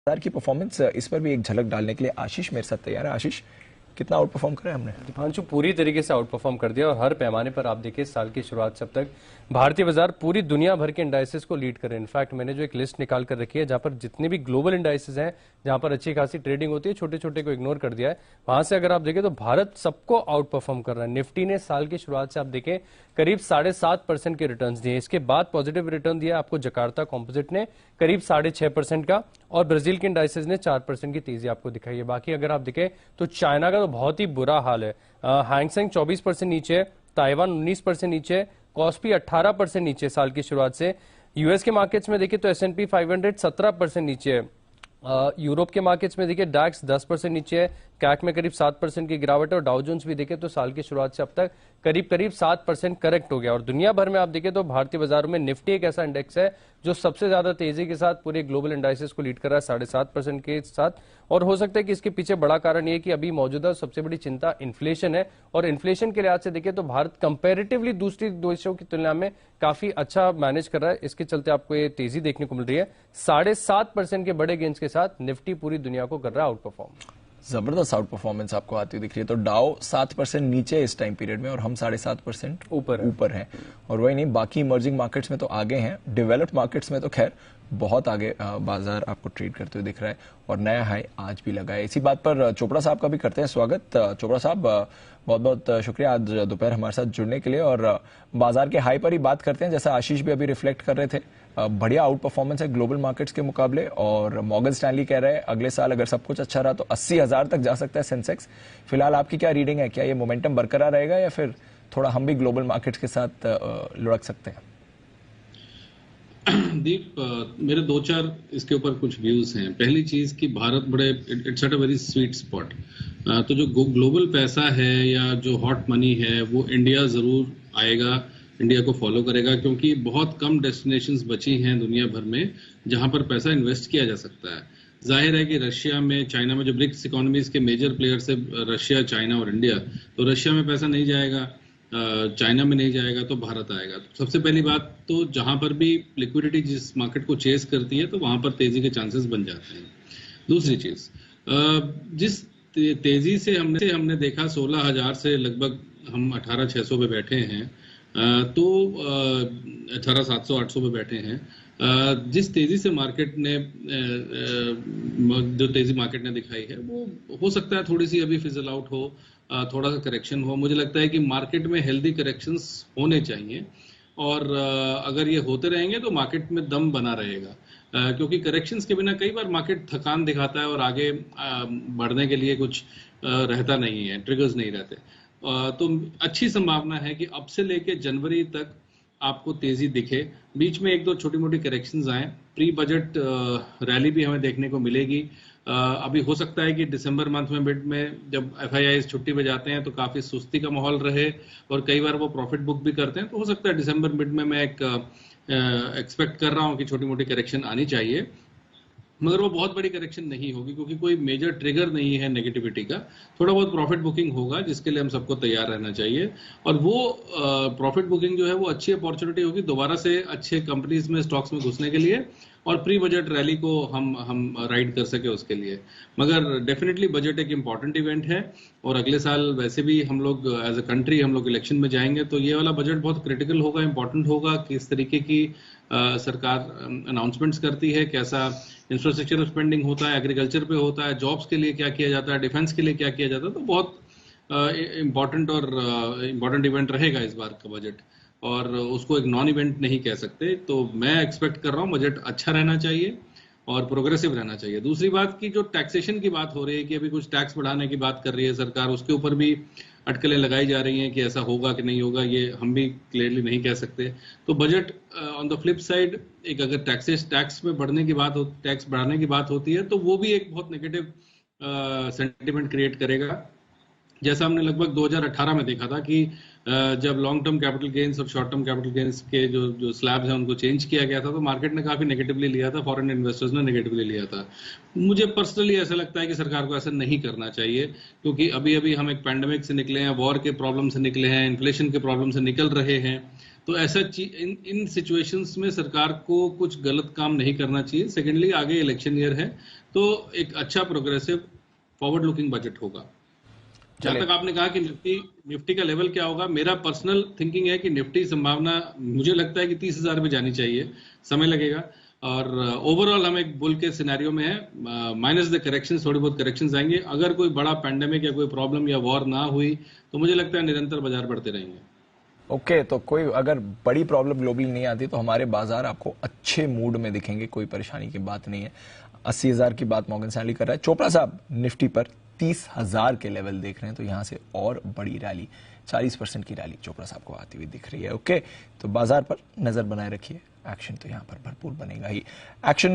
बाजार की परफॉर्मेंस, इस पर भी एक झलक डालने के लिए आशीष मेरे साथ तैयार है। आशीष, कितना आउट परफॉर्म करा है हमने? दीपांशु, पूरी तरीके से आउट परफॉर्म कर दिया और हर पैमाने पर आप देखिए साल की शुरुआत से अब तक भारतीय बाजार पूरी दुनिया भर के इंडाइसेस को लीड कर रहे हैं। इनफैक्ट मैंने जो एक लिस्ट निकाल कर रखी है जहां पर जितने भी ग्लोबल इंडाइसेस हैं, जहां पर अच्छी खासी ट्रेडिंग होती है, छोटे छोटे को इग्नोर कर दिया है, वहां से अगर आप देखें तो भारत सबको आउट परफॉर्म कर रहा है। निफ्टी ने साल की शुरुआत से आप देखें करीब 7.5% के रिटर्न दिए। इसके बाद पॉजिटिव रिटर्न दिया आपको जकार्ता कॉम्पोजिट ने करीब 6.5% का, और ब्राजील के इंडाइसेस ने 4% की तेजी आपको दिखाई है। बाकी अगर आप देखें तो चाइना का तो बहुत ही बुरा हाल है। हैंगसेंग 24% नीचे है, ताइवान 19% नीचे है, कॉस्पी 18% नीचे साल की शुरुआत से। यूएस के मार्केट्स में देखिए तो S&P 500 17% नीचे है। यूरोप के मार्केट्स में देखिए डैक्स 10% नीचे है, कैक में करीब 7% की गिरावट है, और डाउ जोन्स भी देखें तो साल की शुरुआत से अब तक करीब 7% करेक्ट हो गया। और दुनिया भर में आप देखें तो भारतीय बाजारों में निफ्टी एक ऐसा इंडेक्स है जो सबसे ज्यादा तेजी के साथ पूरे ग्लोबल इंडाइसेस को लीड कर रहा है 7.5% के साथ। और हो सकता है कि इसके पीछे बड़ा कारण ये कि अभी मौजूदा सबसे बड़ी चिंता इन्फ्लेशन है, और इन्फ्लेशन के लिहाज से देखें तो भारत कंपैरेटिवली दूसरी देशों की तुलना में काफी अच्छा मैनेज कर रहा है। इसके चलते आपको ये तेजी देखने को मिल रही है। 7.5% के बड़े गेंस के साथ निफ्टी पूरी दुनिया को कर रहा है आउट परफॉर्म। जबरदस्त आउट परफॉर्मेंस आपको आती हुई दिख रही है। तो डाउ 7% नीचे है इस टाइम पीरियड में, और हम 7.5% ऊपर हैं। और वही नहीं, बाकी इमर्जिंग मार्केट्स में तो आगे हैं, डेवलप्ड मार्केट्स में तो खैर बहुत आगे बाजार आपको ट्रेड करते हुए दिख रहा है, और नया हाई आज भी लगा है। इसी बात पर चोपड़ा साहब का भी करते हैं स्वागत। चोपड़ा साहब, बहुत बहुत शुक्रिया आज दोपहर हमारे साथ जुड़ने के लिए, और बाजार के हाई पर ही बात करते हैं। जैसा आशीष भी अभी रिफ्लेक्ट कर रहे थे, बढ़िया आउट परफॉर्मेंस है ग्लोबल मार्केट्स के मुकाबले, और मॉर्गन स्टैनली कह रहे हैं अगले साल अगर सब कुछ अच्छा रहा तो 80,000 तक जा सकता है सेंसेक्स। फिलहाल आपकी क्या रीडिंग है? क्या ये मोमेंटम बरकरार रहेगा, या फिर थोड़ा हम भी ग्लोबल मार्केट्स के साथ लुढ़क सकते हैं? दीप, मेरे 2-4 इसके ऊपर कुछ व्यूज हैं। पहली चीज कि भारत बड़े it's at a very sweet spot. तो जो ग्लोबल पैसा है या जो हॉट मनी है वो इंडिया जरूर आएगा, इंडिया को फॉलो करेगा, क्योंकि बहुत कम डेस्टिनेशंस बची हैं दुनिया भर में जहां पर पैसा इन्वेस्ट किया जा सकता है। जाहिर है कि रशिया में, चाइना में, जो ब्रिक्स इकोनॉमीज के मेजर प्लेयर्स है रशिया, चाइना और इंडिया, तो रशिया में पैसा नहीं जाएगा, चाइना में नहीं जाएगा, तो भारत आएगा। तो सबसे पहली बात तो जहां पर भी लिक्विडिटी जिस मार्केट को चेस करती है तो वहां पर तेजी के चांसेस बन जाते हैं। दूसरी चीज, जिस तेजी से हमने देखा 16,000 से लगभग हम 18,600 पे बैठे हैं, तो 18,700-800 पे बैठे हैं। जिस तेजी से मार्केट ने जो तेजी मार्केट ने दिखाई है वो हो सकता है थोड़ी सी अभी फिजल आउट हो, थोड़ा सा करेक्शन हो। मुझे लगता है कि मार्केट में हेल्दी करेक्शंस होने चाहिए, और अगर ये होते रहेंगे तो मार्केट में दम बना रहेगा, क्योंकि करेक्शंस के बिना कई बार मार्केट थकान दिखाता है और आगे बढ़ने के लिए कुछ रहता नहीं है, ट्रिगर्स नहीं रहते। तो अच्छी संभावना है कि अब से लेके जनवरी तक आपको तेजी दिखे। बीच में 1-2 छोटी मोटी करेक्शंस आए, प्री बजट रैली भी हमें देखने को मिलेगी। अभी हो सकता है कि दिसंबर मंथ में, मिड में, जब FIIs छुट्टी पे जाते हैं तो काफी सुस्ती का माहौल रहे, और कई बार वो प्रॉफिट बुक भी करते हैं, तो हो सकता है दिसंबर मिड में मैं एक एक्सपेक्ट कर रहा हूं कि छोटी मोटी करेक्शन आनी चाहिए, मगर वो बहुत बड़ी करेक्शन नहीं होगी, क्योंकि कोई मेजर ट्रिगर नहीं है नेगेटिविटी का। थोड़ा बहुत प्रॉफिट बुकिंग होगा जिसके लिए हम सबको तैयार रहना चाहिए, और वो प्रॉफिट बुकिंग जो है वो अच्छी अपॉर्चुनिटी होगी दोबारा से अच्छे कंपनीज में, स्टॉक्स में घुसने के लिए, और प्री बजट रैली को हम राइड कर सके उसके लिए। मगर डेफिनेटली बजट एक इम्पॉर्टेंट इवेंट है, और अगले साल वैसे भी हम लोग एज अ कंट्री हम लोग इलेक्शन में जाएंगे, तो ये वाला बजट बहुत क्रिटिकल होगा, इम्पॉर्टेंट होगा। किस तरीके की सरकार अनाउंसमेंट्स करती है, कैसा इंफ्रास्ट्रक्चर स्पेंडिंग होता है, एग्रीकल्चर पे होता है, जॉब्स के लिए क्या किया जाता है, डिफेंस के लिए क्या किया जाता है, तो बहुत इम्पॉर्टेंट इवेंट रहेगा इस बार का बजट, और उसको एक नॉन इवेंट नहीं कह सकते। तो मैं एक्सपेक्ट कर रहा हूँ बजट अच्छा रहना चाहिए और प्रोग्रेसिव रहना चाहिए। दूसरी बात की जो टैक्सेशन की बात हो रही है कि अभी कुछ टैक्स बढ़ाने की बात कर रही है सरकार, उसके ऊपर भी अटकलें लगाई जा रही हैं कि ऐसा होगा कि नहीं होगा, ये हम भी क्लियरली नहीं कह सकते। तो budget on the flip side, एक अगर टैक्स में बढ़ने की बात हो, टैक्स बढ़ाने की बात होती है, तो वो भी एक बहुत नेगेटिव सेंटिमेंट क्रिएट करेगा। जैसा हमने लगभग 2018 में देखा था कि जब लॉन्ग टर्म कैपिटल गेन्स और शॉर्ट टर्म कैपिटल गेन्स के जो स्लैब्स हैं उनको चेंज किया गया था, तो मार्केट ने काफी नेगेटिवली लिया था, फॉरेन इन्वेस्टर्स ने नेगेटिवली लिया था। मुझे पर्सनली ऐसा लगता है कि सरकार को ऐसा नहीं करना चाहिए, क्योंकि अभी अभी हम एक पैंडेमिक से निकले हैं, वॉर के प्रॉब्लम से निकले हैं, इन्फ्लेशन के प्रॉब्लम से निकल रहे हैं, तो ऐसा इन सिचुएशंस में सरकार को कुछ गलत काम नहीं करना चाहिए। सेकेंडली, आगे इलेक्शन ईयर है, तो एक अच्छा प्रोग्रेसिव फॉरवर्ड लुकिंग बजट होगा। जहां तक आपने कहा कि निफ्टी का लेवल क्या होगा, मेरा पर्सनल थिंकिंग है कि निफ्टी संभावना मुझे लगता है कि 30,000 पे जानी चाहिए, समय लगेगा। और ओवरऑल हम एक बुल के सिनेरियो में है, माइनस द करेक्शंस, थोड़ी बहुत करेक्शंस आएंगे। अगर कोई बड़ा पैंडेमिक या कोई प्रॉब्लम या वॉर ना हुई तो मुझे लगता है निरंतर बाजार बढ़ते रहेंगे। ओके, तो कोई अगर बड़ी प्रॉब्लम ग्लोबली नहीं आती तो हमारे बाजार आपको अच्छे मूड में दिखेंगे, कोई परेशानी की बात नहीं है। 80,000 की बात मॉर्गन स्टैनली कर रहा है। चोपड़ा साहब निफ्टी पर 30,000 के लेवल देख रहे हैं, तो यहां से और बड़ी रैली, 40% की रैली चोपड़ा साहब को आती हुई दिख रही है। ओके, तो बाजार पर नजर बनाए रखिए, एक्शन तो यहां पर भरपूर बनेगा ही। एक्शन